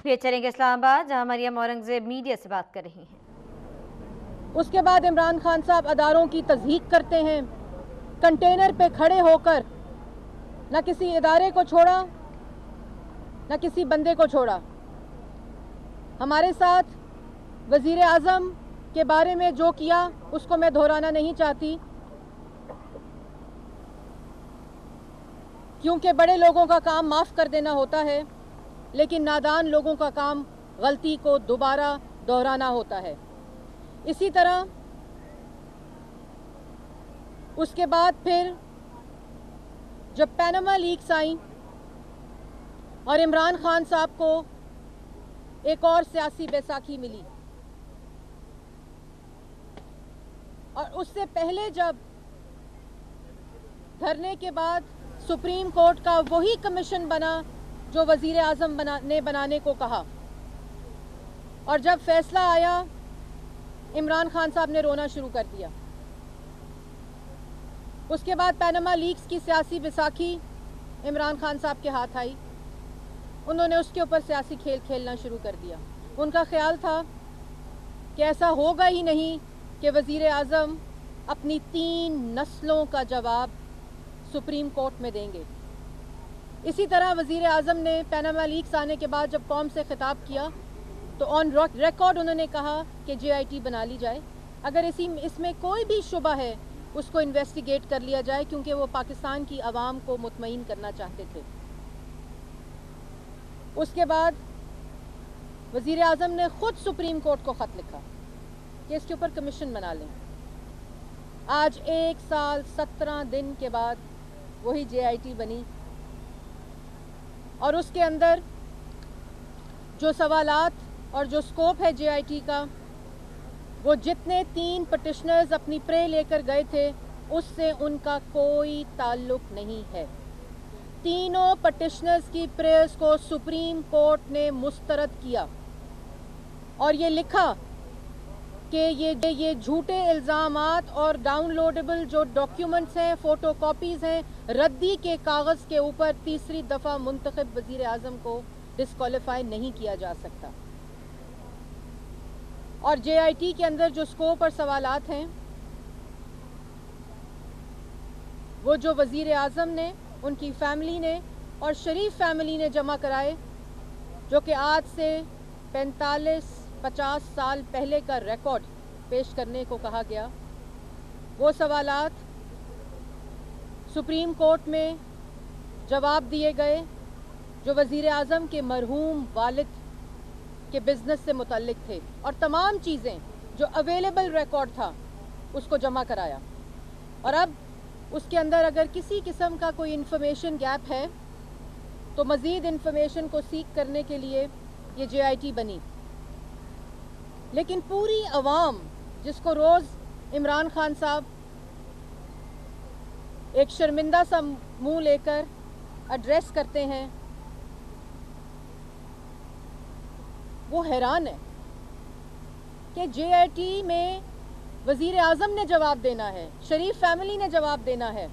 ये चलेंगे इस्लामाबाद, जहां मरियम औरंगजेब मीडिया से बात कर रही हैं। उसके बाद इमरान खान साहब अदारों की तज़हीक करते हैं, कंटेनर पे खड़े होकर न किसी इदारे को छोड़ा न किसी बंदे को छोड़ा। हमारे साथ वज़ीर आज़म के बारे में जो किया उसको मैं दोहराना नहीं चाहती, क्योंकि बड़े लोगों का काम माफ़ कर देना होता है, लेकिन नादान लोगों का काम गलती को दोबारा दोहराना होता है। इसी तरह उसके बाद फिर जब पैनामा लीक्स आई और इमरान खान साहब को एक और सियासी बैसाखी मिली, और उससे पहले जब धरने के बाद सुप्रीम कोर्ट का वही कमीशन बना जो वज़ीर आज़म ने बनाने को कहा, और जब फैसला आया इमरान खान साहब ने रोना शुरू कर दिया। उसके बाद पैनामा लीक्स की सियासी बैसाखी इमरान खान साहब के हाथ आई, उन्होंने उसके ऊपर सियासी खेल खेलना शुरू कर दिया। उनका ख्याल था कि ऐसा होगा ही नहीं कि वज़ीर आज़म अपनी 3 नस्लों का जवाब सुप्रीम कोर्ट में देंगे। इसी तरह वज़ीर आज़म ने पैनामा लीक्स आने के बाद जब कौम से खिताब किया तो ऑन रिकॉर्ड उन्होंने कहा कि JIT बना ली जाए, अगर इसमें कोई भी शुबा है उसको इन्वेस्टिगेट कर लिया जाए, क्योंकि वो पाकिस्तान की आवाम को मुतमईन करना चाहते थे। उसके बाद वज़ीर आज़म ने खुद सुप्रीम कोर्ट को ख़त लिखा कि इसके ऊपर कमीशन बना लें। आज 1 साल 17 दिन के बाद वही JIT बनी, और उसके अंदर जो सवालात और जो स्कोप है JIT का, वो जितने 3 पटिशनर्स अपनी प्रे लेकर गए थे उससे उनका कोई ताल्लुक नहीं है। तीनों पटिशनर्स की प्रेयर्स को सुप्रीम कोर्ट ने मुस्तरद किया और ये लिखा कि ये झूठे इल्ज़ामात और डाउनलोडेबल जो डॉक्यूमेंट्स हैं, फ़ोटोकॉपीज़ हैं, रद्दी के कागज़ के ऊपर तीसरी दफ़ा मुंतखब वज़ीर आज़म को डिस्क्वालीफाई नहीं किया जा सकता। और JIT के अंदर जो स्कोप और सवालात हैं वो जो वज़ीर आज़म ने, उनकी फैमिली ने और शरीफ फैमिली ने जमा कराए, जो कि आज से 45-50 साल पहले का रिकॉर्ड पेश करने को कहा गया, वो सवालात सुप्रीम कोर्ट में जवाब दिए गए जो वज़ीर आज़म के मरहूम वालिद के बिज़नेस से मुतल्लिक थे, और तमाम चीज़ें जो अवेलेबल रिकॉर्ड था उसको जमा कराया। और अब उसके अंदर अगर किसी किस्म का कोई इन्फॉर्मेशन गैप है तो मज़ीद इन्फॉर्मेशन को सीख करने के लिए ये JIT बनी। लेकिन पूरी अवाम जिसको रोज़ इमरान खान साहब एक शर्मिंदा सा मुंह लेकर एड्रेस करते हैं, वो हैरान है कि JIT में वज़ीर आज़म ने जवाब देना है, शरीफ फैमिली ने जवाब देना है,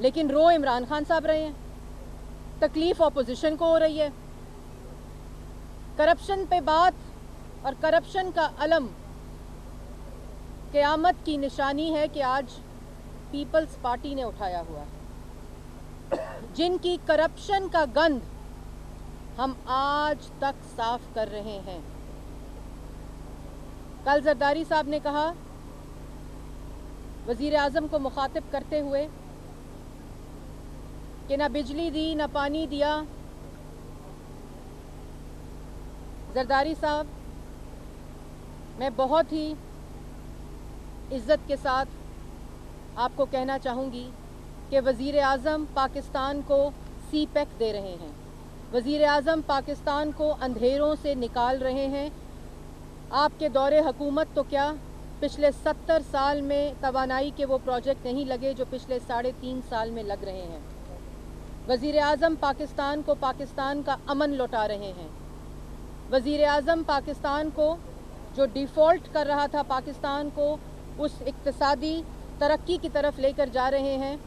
लेकिन रो इमरान खान साहब रहे हैं, तकलीफ ऑपोजिशन को हो रही है। करप्शन पे बात और करप्शन का अलम क़यामत की निशानी है कि आज पीपल्स पार्टी ने उठाया हुआ है, जिनकी करप्शन का गंध हम आज तक साफ कर रहे हैं। कल जरदारी साहब ने कहा वज़ीर आज़म को मुखातिब करते हुए कि ना बिजली दी ना पानी दिया। जरदारी साहब, मैं बहुत ही इज़्ज़त के साथ आपको कहना चाहूँगी कि वज़ीर आज़म पाकिस्तान को CPEC दे रहे हैं, वज़ीर आज़म पाकिस्तान को अंधेरों से निकाल रहे हैं। आपके दौरे हुकूमत तो क्या, पिछले 70 साल में तवानाई के वो प्रोजेक्ट नहीं लगे जो पिछले 3.5 साल में लग रहे हैं। वज़ीर आज़म पाकिस्तान को पाकिस्तान का अमन लौटा रहे हैं। वज़ीर आज़म पाकिस्तान को जो डिफ़ॉल्ट कर रहा था, पाकिस्तान को उस इक़्तिसादी तरक्की की तरफ लेकर जा रहे हैं।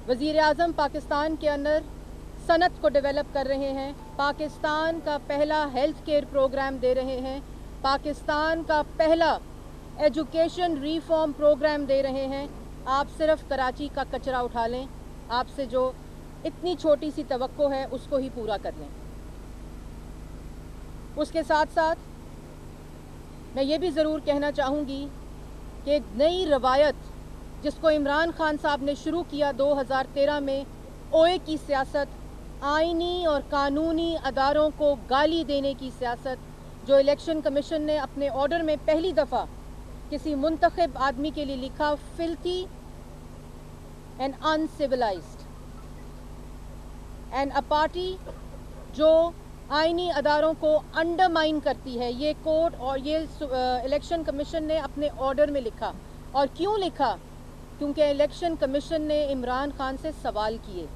वज़ीर आज़म पाकिस्तान के अंदर صنعت کو ڈیولپ کر رہے ہیں، پاکستان کا پہلا ہیلتھ کیئر پروگرام دے رہے ہیں، پاکستان کا پہلا ایجوکیشن ریفارم پروگرام دے رہے ہیں. آپ صرف کراچی کا کچرا اٹھا لیں، آپ سے جو اتنی چھوٹی سی توقع ہے اس کو ہی پورا کر لیں. اس کے ساتھ ساتھ میں یہ بھی ضرور کہنا چاہوں گی کہ ایک نئی روایت جس کو عمران خان صاحب نے شروع کیا 2013 میں، اوے کی سیاست، آئینی اور قانونی اداروں کو گالی دینے کی سیاست، جو الیکشن کمیشن نے اپنے آرڈر میں پہلی دفعہ کسی منتخب آدمی کے لیے لکھا، filthy and uncivilized. And a party جو آئینی اداروں کو انڈرمائن کرتی ہے، یہ کورٹ اور یہ الیکشن کمیشن نے اپنے آرڈر میں لکھا. اور کیوں لکھا؟ کیونکہ الیکشن کمیشن نے عمران خان سے سوال کیے،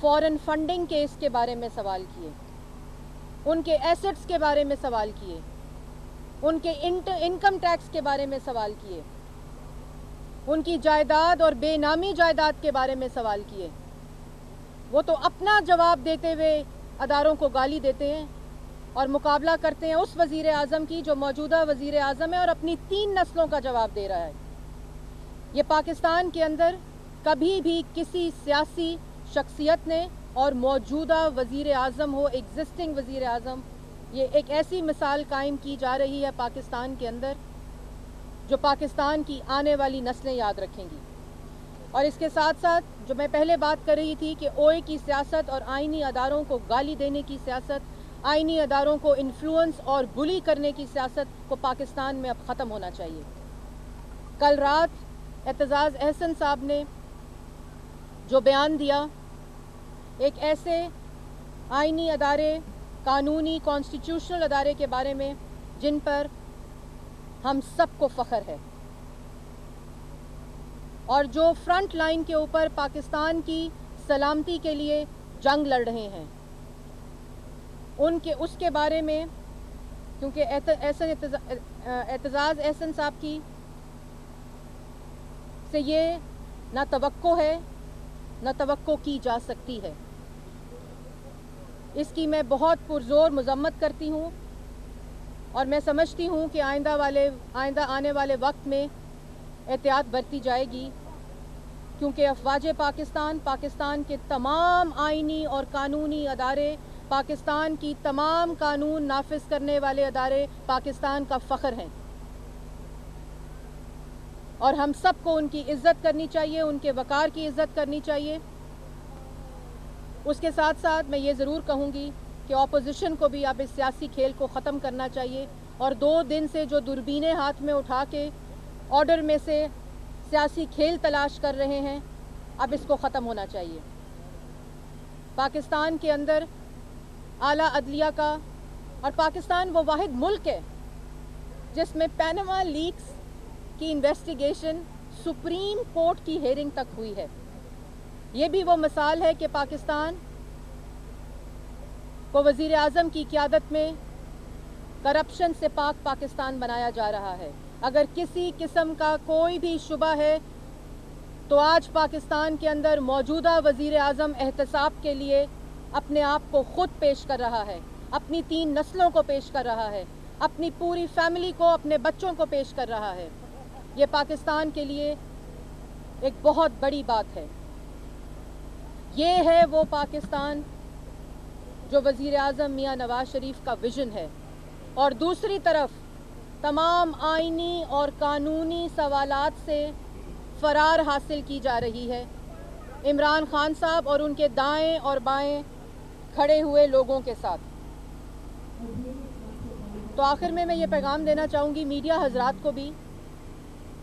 فارن فنڈنگ کیس کے بارے میں سوال کیے، ان کے ایسٹس کے بارے میں سوال کیے، ان کے انکم ٹیکس کے بارے میں سوال کیے، ان کی جائیداد اور بے نامی جائیداد کے بارے میں سوال کیے. وہ تو اپنا جواب دیتے ہوئے اداروں کو گالی دیتے ہیں اور مقابلہ کرتے ہیں اس وزیر اعظم کی جو موجودہ وزیر اعظم ہے اور اپنی 3 نسلوں کا جواب دے رہا ہے. یہ پاکستان کے اندر کبھی بھی کسی سیاسی شخصیت نے، اور موجودہ وزیر اعظم ہو، ایگزسٹنگ وزیر اعظم، یہ ایک ایسی مثال قائم کی جا رہی ہے پاکستان کے اندر جو پاکستان کی آنے والی نسلیں یاد رکھیں گی. اور اس کے ساتھ ساتھ جو میں پہلے بات کر رہی تھی کہ اوے کی سیاست اور آئینی اداروں کو گالی دینے کی سیاست، آئینی اداروں کو انفلوئنس اور بلی کرنے کی سیاست کو پاکستان میں اب ختم ہونا چاہیے. کل رات اعتزاز احسن صاحب نے جو بیان دیا، ایک ایسے آئینی ادارے، قانونی کانسٹیٹیوشنل ادارے کے بارے میں جن پر ہم سب کو فخر ہے اور جو فرنٹ لائن کے اوپر پاکستان کی سلامتی کے لیے جنگ لڑ رہے ہیں، اس کے بارے میں، کیونکہ اعتزاز احسن صاحب کی سے یہ نہ توقع ہے نہ توقع کی جا سکتی ہے. اس کی میں بہت پرزور مذمت کرتی ہوں اور میں سمجھتی ہوں کہ آئندہ آنے والے وقت میں احتیاط برتی جائے گی، کیونکہ افواج پاکستان کے تمام آئینی اور قانونی ادارے، پاکستان کی تمام قانون نافذ کرنے والے ادارے پاکستان کا فخر ہیں اور ہم سب کو ان کی عزت کرنی چاہیے، ان کے وقار کی عزت کرنی چاہیے. اس کے ساتھ ساتھ میں یہ ضرور کہوں گی کہ اپوزیشن کو بھی اب اس سیاسی کھیل کو ختم کرنا چاہیے اور 2 دن سے جو دوربینیں ہاتھ میں اٹھا کے آرڈر میں سے سیاسی کھیل تلاش کر رہے ہیں، اب اس کو ختم ہونا چاہیے. پاکستان کے اندر اعلیٰ عدلیہ کا، اور پاکستان وہ واحد ملک ہے جس میں پینما لیکس کی انویسٹیگیشن سپریم کورٹ کی ہیئرنگ تک ہوئی ہے. یہ بھی وہ مثال ہے کہ پاکستان کو وزیر اعظم کی قیادت میں کرپشن سے پاک پاکستان بنایا جا رہا ہے. اگر کسی قسم کا کوئی بھی شبہ ہے تو آج پاکستان کے اندر موجودہ وزیر اعظم احتساب کے لیے اپنے آپ کو خود پیش کر رہا ہے، اپنی 3 نسلوں کو پیش کر رہا ہے، اپنی پوری فیملی کو، اپنے بچوں کو پیش کر رہا ہے. یہ پاکستان کے لیے ایک بہت بڑی بات ہے. یہ ہے وہ پاکستان جو وزیر اعظم میاں نواز شریف کا ویژن ہے. اور دوسری طرف تمام آئینی اور قانونی سوالات سے فرار حاصل کی جا رہی ہے عمران خان صاحب اور ان کے دائیں اور بائیں کھڑے ہوئے لوگوں کے ساتھ. تو آخر میں یہ پیغام دینا چاہوں گی میڈیا حضرات کو بھی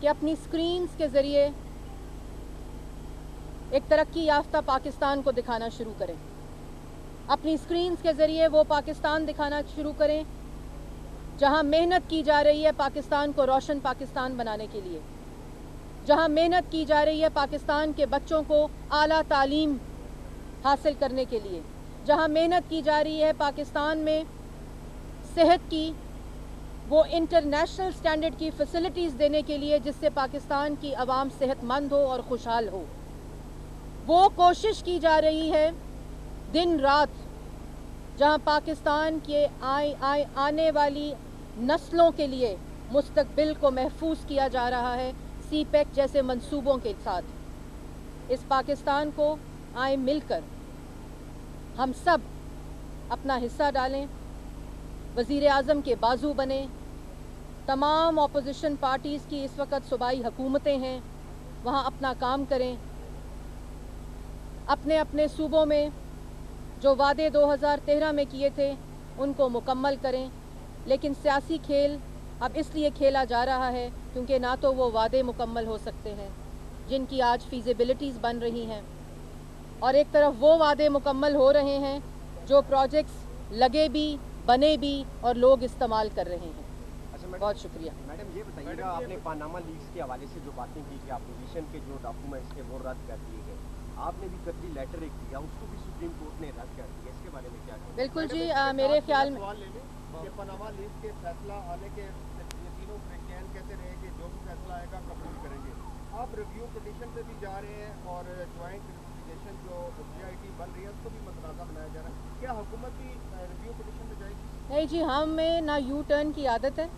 کہ اپنی سکرینز کے ذریعے ایک ترقی یافتہ پاکستان کو دکھانا شروع کریں. اپنی سکرینز کے ذریعے وہ پاکستان دکھانا شروع کریں جہاں محنت کی جا رہی ہے پاکستان کو روشن پاکستان بنانے کے لیے، جہاں محنت کی جا رہی ہے پاکستان کے بچوں کو اعلیٰ تعلیم حاصل کرنے کے لیے، جہاں محنت کی جا رہی ہے پاکستان میں صحت کی وہ انٹرنیشنل سٹینڈرڈ کی فیسلٹیز دینے کے لیے جس سے پاکستان کی عوام صحت مند ہو اور خوشحال ہو. وہ کوشش کی جا رہی ہے दिन रात जहां पाकिस्तान के आने वाली नस्लों के लिए मुस्तकबिल को महफूज किया जा रहा है सीपेक जैसे मंसूबों के साथ, इस पाकिस्तान को आए मिलकर हम सब अपना हिस्सा डालें, वज़ीर आज़म के बाजू बने। तमाम अपोजिशन पार्टीज़ की इस वक्त सूबाई हुकूमतें हैं, वहाँ अपना काम करें, अपने अपने सूबों में जो वादे 2013 में किए थे उनको मुकम्मल करें। लेकिन सियासी खेल अब इसलिए खेला जा रहा है क्योंकि ना तो वो वादे मुकम्मल हो सकते हैं जिनकी आज फीजिबिलिटीज़ बन रही हैं, और एक तरफ वो वादे मुकम्मल हो रहे हैं जो प्रोजेक्ट्स लगे भी, बने भी और लोग इस्तेमाल कर रहे हैं। बहुत शुक्रिया। मैडम ये बताइएगा, आपने पानामा लीक्स के हवाले से जो बातें की कि अपोजिशन के जो डॉक्यूमेंट्स थे वो रद्द कर दिए गए, आपने भी कतरी लेटर एक दिया, उसको भी सुप्रीम कोर्ट ने रद्द कर दिया, इसके बारे में क्या कहेंगे? बिल्कुल जी, मेरे ख्याल में पनामा लीक्स के फैसला आने के ये तीनों कैन कहते रहे कि जो भी फैसला आएगा कबूल करेंगे। आप रिव्यू पिटीशन पे भी जा रहे हैं और ज्वाइंट इन्वेस्टिगेशन जो GIT बन रही है उसको भी मतनाज़ा बनाया जा रहा है, क्या हुकूमत भी रिव्यू पिटीशन पे जाएगी? नहीं जी, हमें ना यू टर्न की आदत है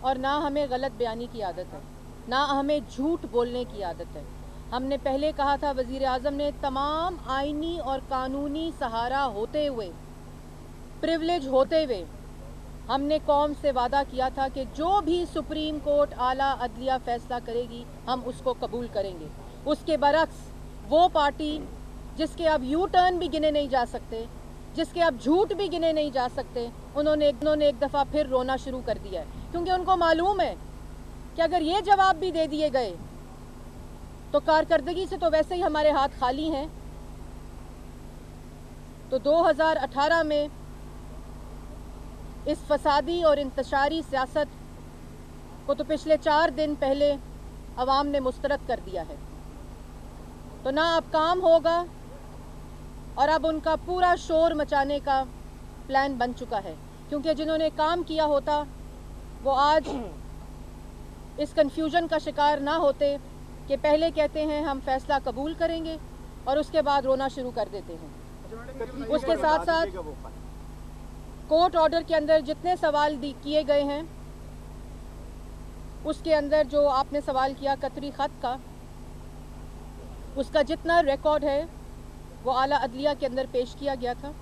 और ना हमें गलत बयानी की आदत है, ना हमें झूठ बोलने की आदत है। हमने पहले कहा था, वज़ीर आज़म ने तमाम आईनी और कानूनी सहारा होते हुए, प्रिविलेज होते हुए, हमने कौम से वादा किया था कि जो भी सुप्रीम कोर्ट आला अदलिया फैसला करेगी हम उसको कबूल करेंगे। उसके बरक्स वो पार्टी जिसके अब यू टर्न भी गिने नहीं जा सकते, जिसके अब झूठ भी गिने नहीं जा सकते, उन्होंने एक दफ़ा फिर रोना शुरू कर दिया है, क्योंकि उनको मालूम है कि अगर ये जवाब भी दे दिए गए तो कारकर्दगी से तो वैसे ही हमारे हाथ खाली हैं। तो 2018 में इस फसादी और इंतशारी सियासत को तो पिछले 4 दिन पहले अवाम ने मुस्तरद कर दिया है। तो ना अब काम होगा और अब उनका पूरा शोर मचाने का प्लान बन चुका है, क्योंकि जिन्होंने काम किया होता वो आज इस कन्फ्यूजन का शिकार ना होते कि पहले कहते हैं हम फैसला कबूल करेंगे और उसके बाद रोना शुरू कर देते हैं। उसके साथ साथ कोर्ट ऑर्डर के अंदर जितने सवाल किए गए हैं, उसके अंदर जो आपने सवाल किया कतरी ख़त का, उसका जितना रिकॉर्ड है वो आला अदलिया के अंदर पेश किया गया था।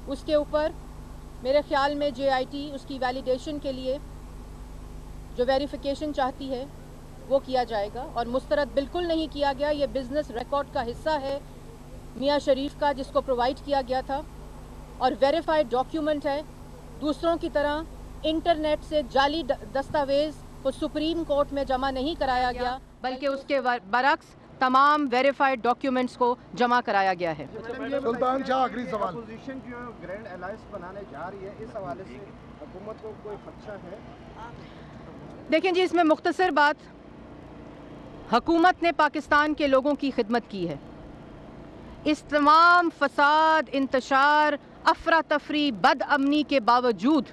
उसके ऊपर मेरे ख्याल में JIT उसकी वैलिडेशन के लिए जो वेरिफिकेशन चाहती है वो किया जाएगा, और मुस्तरद बिल्कुल नहीं किया गया। ये बिज़नेस रिकॉर्ड का हिस्सा है मियाँ शरीफ का, जिसको प्रोवाइड किया गया था, और वेरीफाइड डॉक्यूमेंट है। दूसरों की तरह इंटरनेट से जाली दस्तावेज़ को सुप्रीम कोर्ट में जमा नहीं कराया गया, बल्कि उसके बरक्स तमाम वेरीफाइड डॉक्यूमेंट्स को जमा कराया गया है। सुल्तान शाह, आखिरी सवाल। अपोजिशन जो ग्रैंड अलायंस बनाने जा रही है, इस हवाले से हुकूमत को कोई खदशा है? देखें जी, इसमें मुख्तसर बात, हुकूमत ने पाकिस्तान के लोगों की खिदमत की है। इस तमाम फसाद, इंतशार, अफरा तफरी, बदअमनी के बावजूद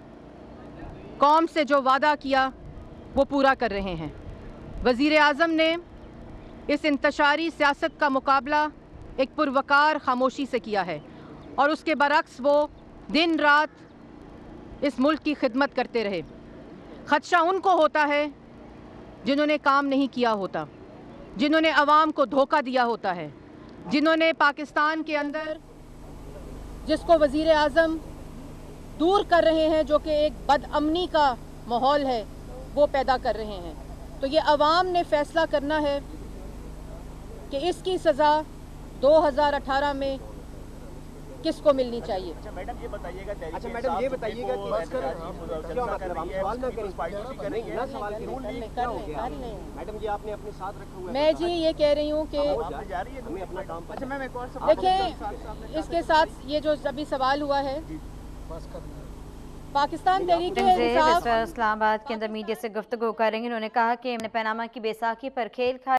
कौम से जो वादा किया वो पूरा कर रहे हैं। वज़ीर आज़म ने इस इंतशारी सियासत का मुकाबला एक पुरवकार खामोशी से किया है, और उसके बरक्स वो दिन रात इस मुल्क की खिदमत करते रहे। खदशा उनको होता है जिन्होंने काम नहीं किया होता, जिन्होंने अवाम को धोखा दिया होता है, जिन्होंने पाकिस्तान के अंदर, जिसको वज़ीर आज़म दूर कर रहे हैं, जो कि एक बदअमनी का माहौल है, वो पैदा कर रहे हैं। तो ये अवाम ने फैसला करना है कि इसकी सज़ा 2018 में किसको मिलनी चाहिए। अच्छा मैडम ये बताइएगा कि बस करें, क्या मतलब आप सवाल ना करें, पार्टी कर रही है ना, सवाल की रूल लीक क्या हो गया? मैडम जी आपने अपने साथ रखे हुए, मैं जी ये कह रही हूँ कि हमें अपना काम। अच्छा मैम एक और सवाल, देखें, इसके साथ ये जो अभी सवाल हुआ है, पाकिस्तान तहरीक इंसाफ इस्लामाबाद के अंदर मीडिया से गुफ्तगू करेंगे। उन्होंने कहा कि पनामा की बैसाखी पर खेल